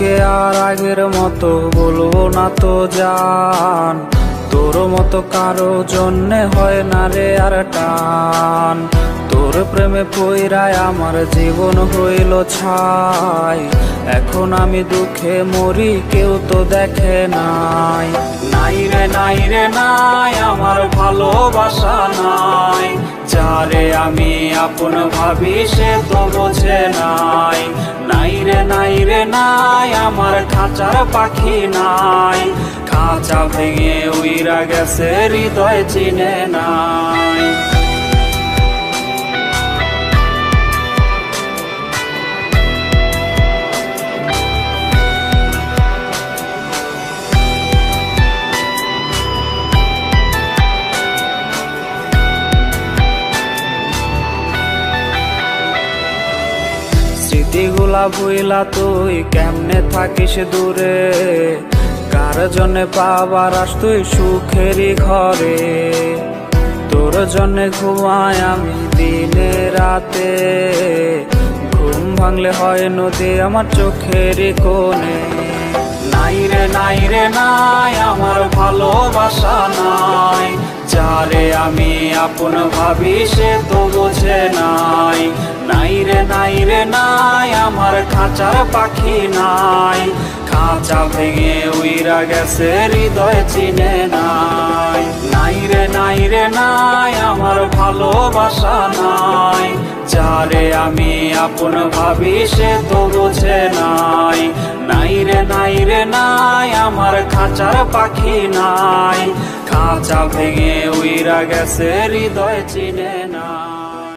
তোকে আর আগের মতো বলবো না তো জান, তোর মতো কারো জন্যে হয় না রে আর টান। তোর প্রেমে পইরায় আমার জীবন হইল ছাই, এখন আমি দুঃখে মরি কেউ তো দেখে নাই। নাই রে নাই রে নাই আমার ভালোবাসা নাই, যারে আমি আপন ভাবি সে তো বোঝে নাই। নাই রে নাই রে নাই আমার খাঁচার পাখি নাই, খাঁচা ভেঙে উইরা গেছে হৃদয় চিনে নাই। স্মৃতিগুলা ভুইলা তুই কেমনে থাকিস দূরে, কার জন্যে পাবার আস তুই সুখেরই ঘরে। তোর জন্যে ঘুমাই আমি দিনে রাতে, ঘুম ভাঙলে হয় নদী আমার চোখেরই কোণে। নাই রে নাই রে নাই আমার ভালোবাসা নাই, যারে আমি আপন ভাবি সে তো বোঝে নাই। নাই রে নাই রে নাই আমার খাঁচার পাখি নাই, খাঁচা ভেঙে উইরা গেছে হৃদয় চিনে নাই। নাই রে নাই রে নাই আমার ভালোবাসা নাই, যারে আমি আপন ভাবি সে তো বোঝে নাই। নাই রে নাই রে নাই আমার খাঁচার পাখি নাই, খাঁচা ভেঙে উইরা গেছে হৃদয় চিনে নাই।